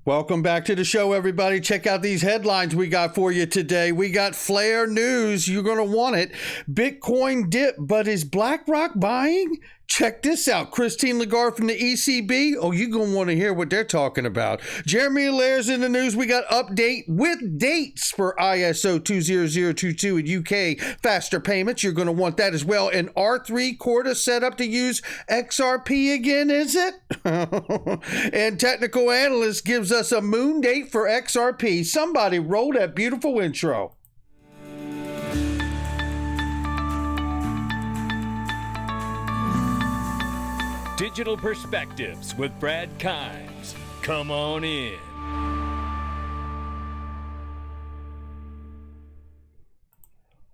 Welcome back to the show, everybody. Check out these headlines we got for you today. We got FLR news. You're going to want it. Bitcoin dip, but is BlackRock buying? Check this out. Christine Lagarde from the ECB. Oh, you're going to want to hear what they're talking about. Jeremy Allaire's in the news. We got update with dates for ISO20022 in UK faster payments. You're going to want that as well. And R3 Corda set up to use XRP again, is it? And technical analyst gives us a moon date for XRP. Somebody roll that beautiful intro. Digital Perspectives with Brad Kimes. Come on in.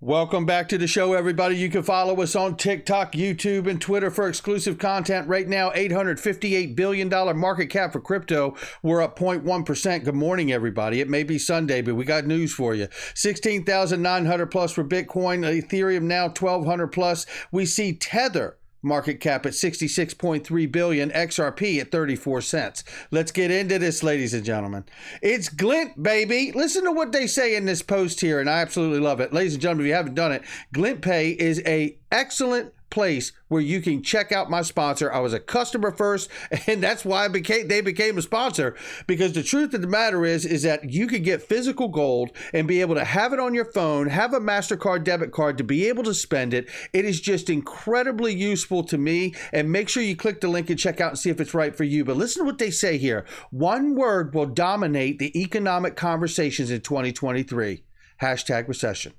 Welcome back to the show, everybody. You can follow us on TikTok, YouTube, and Twitter for exclusive content. Right now, $858 billion market cap for crypto. We're up 0.1%. Good morning, everybody. It may be Sunday, but we got news for you. 16,900 plus for Bitcoin. Ethereum now 1,200 plus. We see Tether market cap at 66.3 billion, XRP at 34 cents. Let's get into this, ladies and gentlemen. It's Glint, baby. Listen to what they say in this post here, and I absolutely love it. Ladies and gentlemen, if you haven't done it, Glint Pay is an excellent place where you can check out my sponsor. I was a customer first, and that's why they became a sponsor, because the truth of the matter is that you could get physical gold and be able to have it on your phone, have a MasterCard debit card to be able to spend it. It is just incredibly useful to me, and make sure you click the link and check out and see if it's right for you. But listen to what they say here. One word will dominate the economic conversations in 2023. Hashtag recession.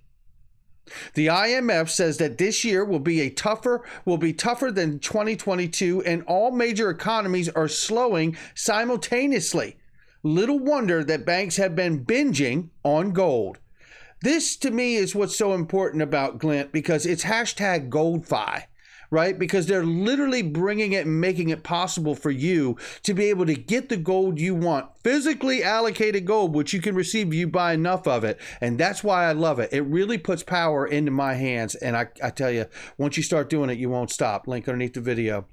The IMF says that this year will be tougher than 2022, and all major economies are slowing simultaneously. Little wonder that banks have been binging on gold. This, to me, is what's so important about Glint, because it's hashtag GoldFi. Right? Because they're literally bringing it and making it possible for you to be able to get the gold you want, physically allocated gold, which you can receive if you buy enough of it. And that's why I love it. It really puts power into my hands. And I tell you, once you start doing it, you won't stop. Link underneath the video.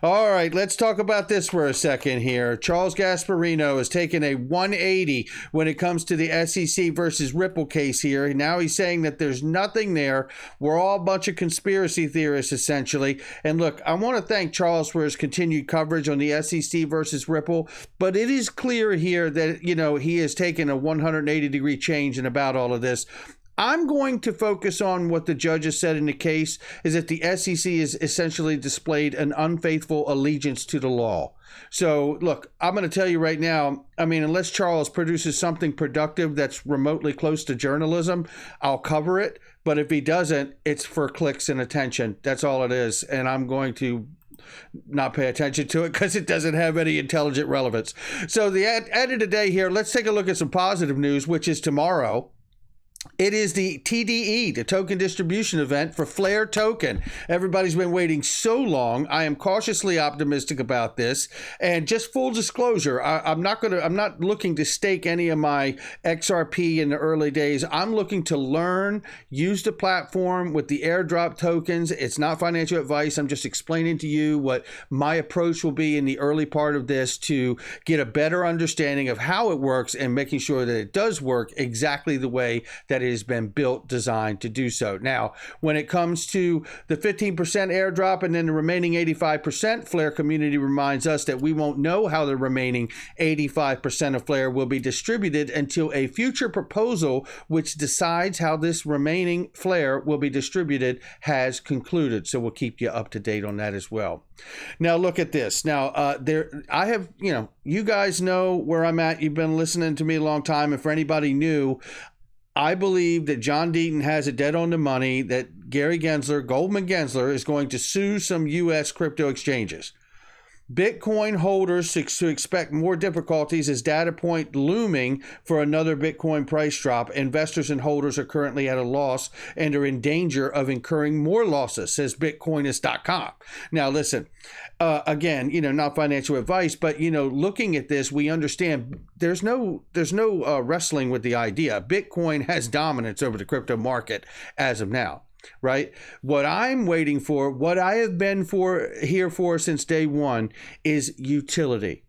All right, let's talk about this for a second here. Charles Gasparino has taken a 180 when it comes to the SEC versus Ripple case here. Now he's saying that there's nothing there. We're all a bunch of conspiracy theorists, essentially. And look, I want to thank Charles for his continued coverage on the SEC versus Ripple, but it is clear here that, he has taken a 180-degree change in about all of this. I'm going to focus on what the judges said in the case, is that the SEC has essentially displayed an unfaithful allegiance to the law. So, look, I'm going to tell you right now, unless Charles produces something productive that's remotely close to journalism, I'll cover it. But if he doesn't, it's for clicks and attention. That's all it is. And I'm going to not pay attention to it because it doesn't have any intelligent relevance. So the end of the day here, let's take a look at some positive news, which is tomorrow. It is the TDE, the token distribution event for FLR token. Everybody's been waiting so long. I am cautiously optimistic about this. And just full disclosure, I'm not looking to stake any of my XRP in the early days. I'm looking to learn, use the platform with the airdrop tokens. It's not financial advice. I'm just explaining to you what my approach will be in the early part of this to get a better understanding of how it works and making sure that it does work exactly the way that it has been built, designed to do so. Now, when it comes to the 15% airdrop and then the remaining 85%, FLR community reminds us that we won't know how the remaining 85% of FLR will be distributed until a future proposal which decides how this remaining FLR will be distributed has concluded. So we'll keep you up to date on that as well. Now, look at this. Now, I have, you guys know where I'm at. You've been listening to me a long time. And for anybody new, I believe that John Deaton has a debt on the money, that Gary Gensler, Goldman Gensler, is going to sue some U.S. crypto exchanges. Bitcoin holders to expect more difficulties as data point looming for another Bitcoin price drop. Investors and holders are currently at a loss and are in danger of incurring more losses, says Bitcoinist.com. Now, listen, again, not financial advice, but, looking at this, we understand there's no wrestling with the idea. Bitcoin has dominance over the crypto market as of now. Right? What I'm waiting for, what I have been here for since day one, is utility.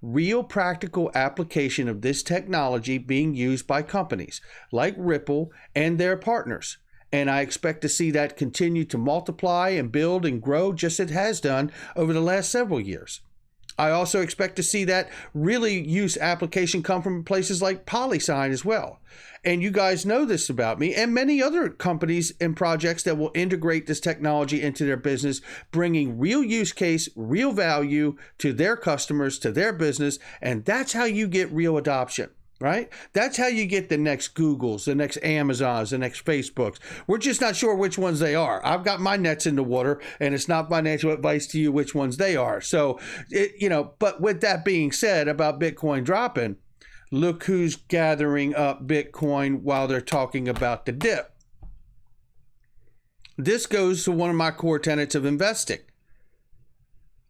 real practical application of this technology being used by companies like Ripple and their partners. And I expect to see that continue to multiply and build and grow just as it has done over the last several years. I also expect to see that really use application come from places like PolySign as well. And you guys know this about me and many other companies and projects that will integrate this technology into their business, bringing real use case, real value to their customers, to their business. And that's how you get real adoption. Right? That's how you get the next Googles, the next Amazons, the next Facebooks. We're just not sure which ones they are. I've got my nets in the water, and it's not financial advice to you which ones they are. So, but with that being said about Bitcoin dropping, look who's gathering up Bitcoin while they're talking about the dip. This goes to one of my core tenets of investing.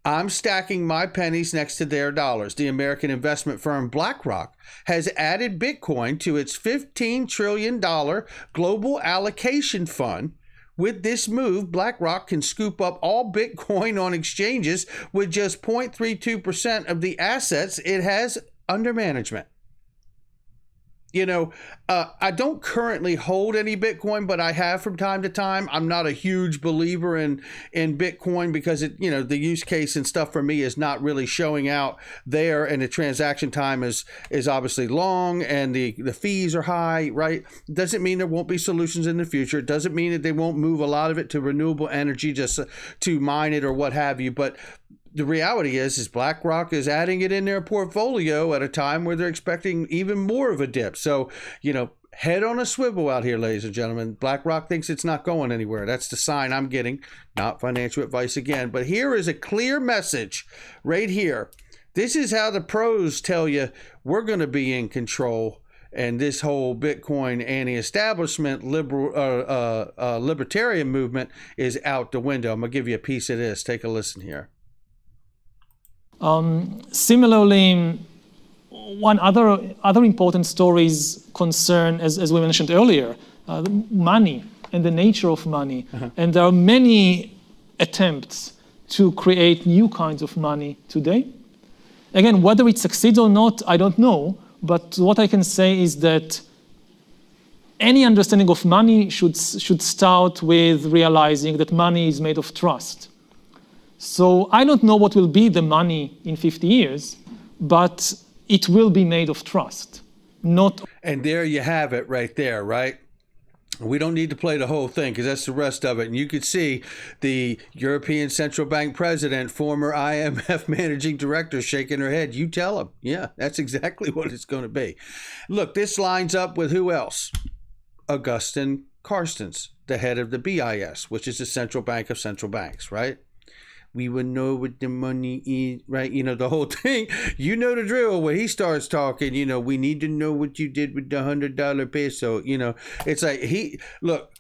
I'm stacking my pennies next to their dollars. The American investment firm BlackRock has added Bitcoin to its $15 trillion global allocation fund. With this move, BlackRock can scoop up all Bitcoin on exchanges with just 0.32% of the assets it has under management. I don't currently hold any Bitcoin, but I have from time to time. I'm not a huge believer in Bitcoin because the use case and stuff for me is not really showing out there, and the transaction time is obviously long and the fees are high, right? Doesn't mean there won't be solutions in the future. It doesn't mean that they won't move a lot of it to renewable energy just to mine it or what have you, but the reality is BlackRock is adding it in their portfolio at a time where they're expecting even more of a dip. So, head on a swivel out here, ladies and gentlemen. BlackRock thinks it's not going anywhere. That's the sign I'm getting. Not financial advice again. But here is a clear message right here. This is how the pros tell you we're going to be in control. And this whole Bitcoin anti-establishment libertarian movement is out the window. I'm going to give you a piece of this. Take a listen here. Similarly, one other important stories concern, as we mentioned earlier, money and the nature of money. And there are many attempts to create new kinds of money today. Again, whether it succeeds or not, I don't know. But what I can say is that any understanding of money should start with realizing that money is made of trust. So I don't know what will be the money in 50 years, but it will be made of trust. And there you have it right there, right? We don't need to play the whole thing because that's the rest of it. And you could see the European Central Bank president, former IMF managing director, shaking her head. You tell him. Yeah, that's exactly what it's going to be. Look, this lines up with who else? Augustin Carstens, the head of the BIS, which is the central bank of central banks, right? We would know what the money is, right? The whole thing. The drill. When he starts talking, we need to know what you did with the $100 peso. It's like look,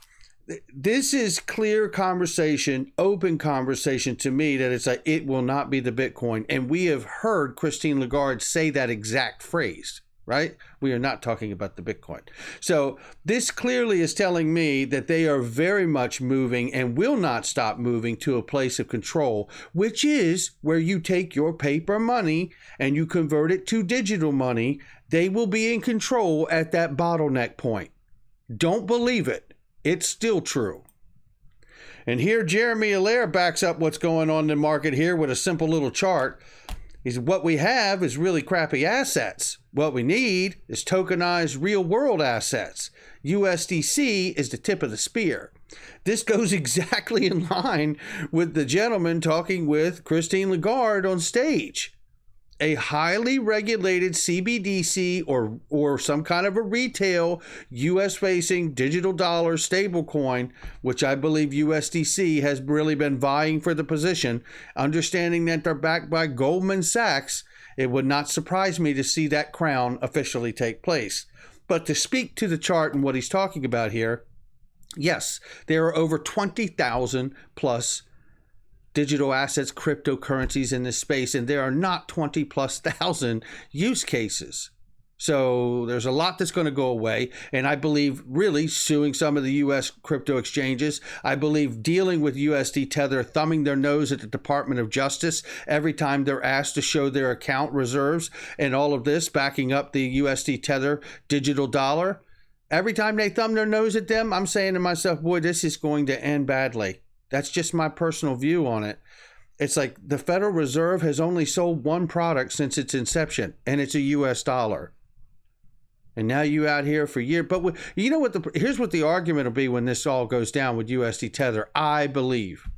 this is clear conversation, open conversation to me that it's like it will not be the Bitcoin. And we have heard Christine Lagarde say that exact phrase. Right? We are not talking about the Bitcoin. So this clearly is telling me that they are very much moving and will not stop moving to a place of control, which is where you take your paper money and you convert it to digital money. They will be in control at that bottleneck point. Don't believe it. It's still true. And here Jeremy Allaire backs up what's going on in the market here with a simple little chart. What we have is really crappy assets. What we need is tokenized real-world assets. USDC is the tip of the spear. This goes exactly in line with the gentleman talking with Christine Lagarde on stage. A highly regulated CBDC or some kind of a retail US-facing digital dollar stablecoin, which I believe USDC has really been vying for the position, understanding that they're backed by Goldman Sachs, it would not surprise me to see that crown officially take place. But to speak to the chart and what he's talking about here, yes, there are over 20,000 plus digital assets, cryptocurrencies in this space, and there are not 20 plus thousand use cases. So there's a lot that's going to go away. And I believe really suing some of the U.S. crypto exchanges. I believe dealing with USD Tether, thumbing their nose at the Department of Justice every time they're asked to show their account reserves and all of this, backing up the USD Tether digital dollar. Every time they thumb their nose at them, I'm saying to myself, boy, this is going to end badly. That's just my personal view on it. It's like the Federal Reserve has only sold one product since its inception, and it's a U.S. dollar. And now you out here for years. But you know what? Here's what the argument will be when this all goes down with USD Tether. I believe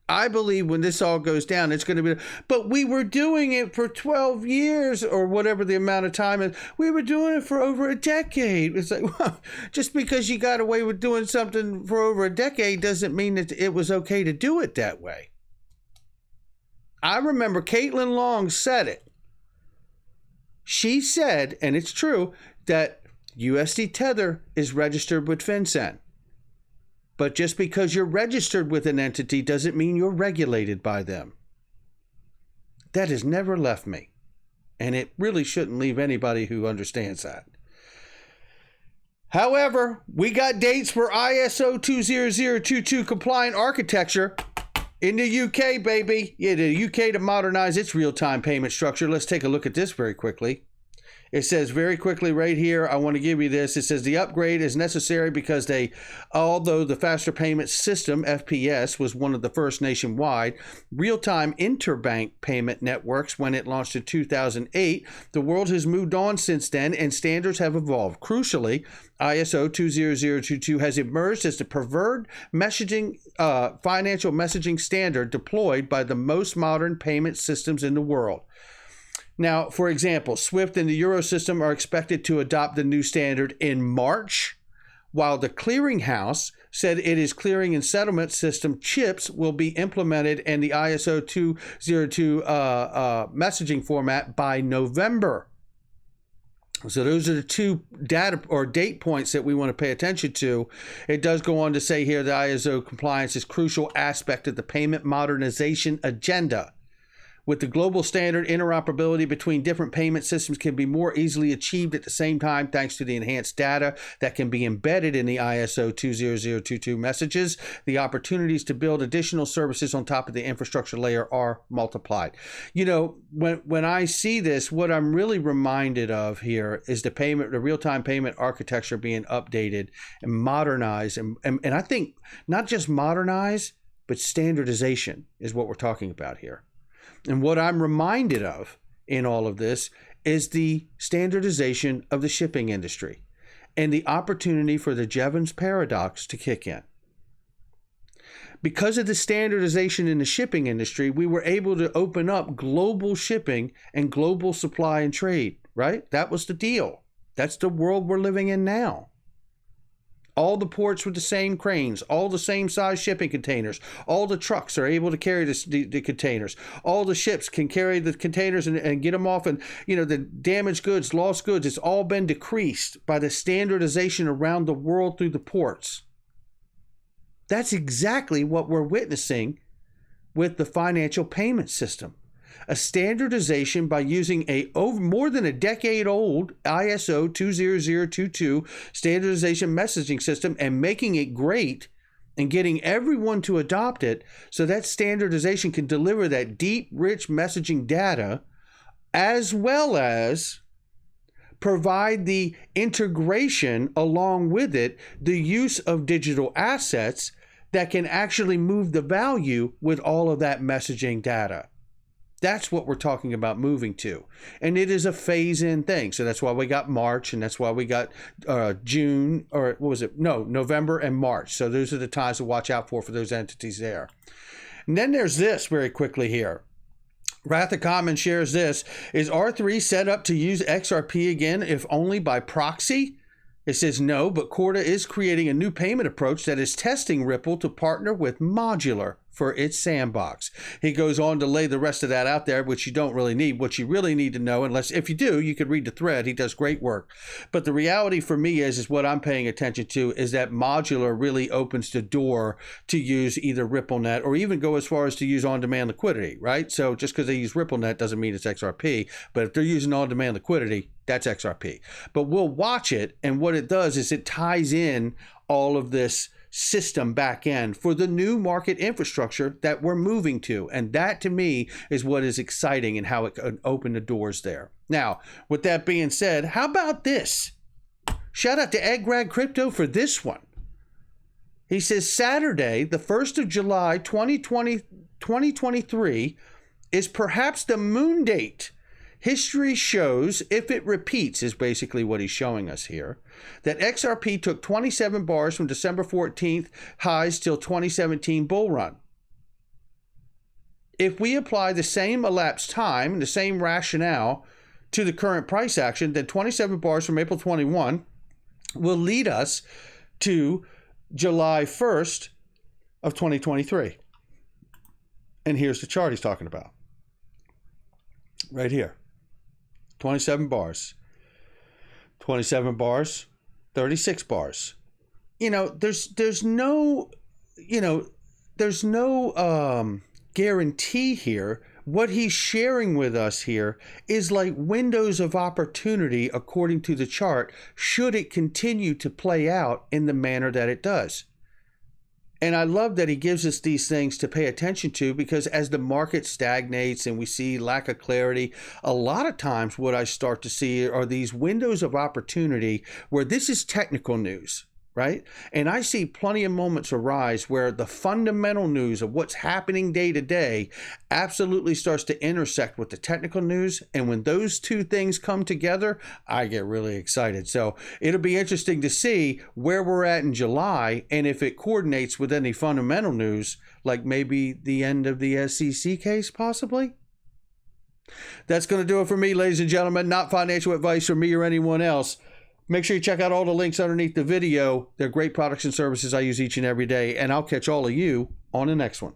when this all goes down, it's going to be, but we were doing it for 12 years or whatever the amount of time is. We were doing it for over a decade. It's like, well, just because you got away with doing something for over a decade doesn't mean that it was okay to do it that way. I remember Caitlin Long said it. She said, and it's true, that USD Tether is registered with FinCEN. But just because you're registered with an entity doesn't mean you're regulated by them. That has never left me. And it really shouldn't leave anybody who understands that. However, we got dates for ISO20022 compliant architecture in the UK, baby. Yeah, the UK to modernize its real-time payment structure. Let's take a look at this very quickly. It says very quickly right here, I want to give you this. It says the upgrade is necessary because although the faster payment system, FPS, was one of the first nationwide real-time interbank payment networks when it launched in 2008, the world has moved on since then and standards have evolved. Crucially, ISO 20022 has emerged as the preferred messaging, financial messaging standard deployed by the most modern payment systems in the world. Now, for example, SWIFT and the Eurosystem are expected to adopt the new standard in March, while the clearinghouse said it is clearing and settlement system chips will be implemented in the ISO 202 messaging format by November. So those are the two data or date points that we want to pay attention to. It does go on to say here that ISO compliance is a crucial aspect of the payment modernization agenda. With the global standard, interoperability between different payment systems can be more easily achieved at the same time thanks to the enhanced data that can be embedded in the ISO 20022 messages. The opportunities to build additional services on top of the infrastructure layer are multiplied. You know, when I see this, what I'm really reminded of here is the real-time payment architecture being updated and modernized. And I think not just modernize, but standardization is what we're talking about here. And what I'm reminded of in all of this is the standardization of the shipping industry and the opportunity for the Jevons paradox to kick in. Because of the standardization in the shipping industry, we were able to open up global shipping and global supply and trade, right? That was the deal. That's the world we're living in now. All the ports with the same cranes, all the same size shipping containers, all the trucks are able to carry the containers. All the ships can carry the containers and get them off. And, you know, the damaged goods, lost goods, it's all been decreased by the standardization around the world through the ports. That's exactly what we're witnessing with the financial payment system. A standardization by using more than a decade-old ISO 20022 standardization messaging system and making it great and getting everyone to adopt it so that standardization can deliver that deep, rich messaging data as well as provide the integration along with it, the use of digital assets that can actually move the value with all of that messaging data. That's what we're talking about moving to. And it is a phase-in thing. So that's why we got March, and that's why we got June, or what was it? No, November and March. So those are the times to watch out for those entities there. And then there's this very quickly here. Wrath of Common shares this. Is R3 set up to use XRP again, if only by proxy? It says no, but Corda is creating a new payment approach that is testing Ripple to partner with modular for its sandbox. He goes on to lay the rest of that out there, which you don't really need. What you really need to know, unless if you do, you could read the thread. He does great work. But the reality for me is what I'm paying attention to is that modular really opens the door to use either RippleNet or even go as far as to use on-demand liquidity, right? So just because they use RippleNet doesn't mean it's XRP, but if they're using on-demand liquidity, that's XRP. But we'll watch it, and what it does is it ties in all of this system back end for the new market infrastructure that we're moving to. And that to me is what is exciting and how it can open the doors there. Now, with that being said, how about this? Shout out to Ed Grad Crypto for this one. He says Saturday, the 1st of July, 2023 is perhaps the moon date. History shows, if it repeats, is basically what he's showing us here, that XRP took 27 bars from December 14th highs till 2017 bull run. If we apply the same elapsed time and the same rationale to the current price action, then 27 bars from April 21 will lead us to July 1st of 2023. And here's the chart he's talking about. Right here. 27 bars, 27 bars, 36 bars. You know, there's no guarantee here. What he's sharing with us here is like windows of opportunity according to the chart, should it continue to play out in the manner that it does. And I love that he gives us these things to pay attention to, because as the market stagnates and we see lack of clarity, a lot of times what I start to see are these windows of opportunity where this is technical news, right? And I see plenty of moments arise where the fundamental news of what's happening day to day absolutely starts to intersect with the technical news. And when those two things come together, I get really excited. So it'll be interesting to see where we're at in July and if it coordinates with any fundamental news, like maybe the end of the SEC case, possibly. That's going to do it for me, ladies and gentlemen. Not financial advice from me or anyone else. Make sure you check out all the links underneath the video. They're great products and services I use each and every day, and I'll catch all of you on the next one.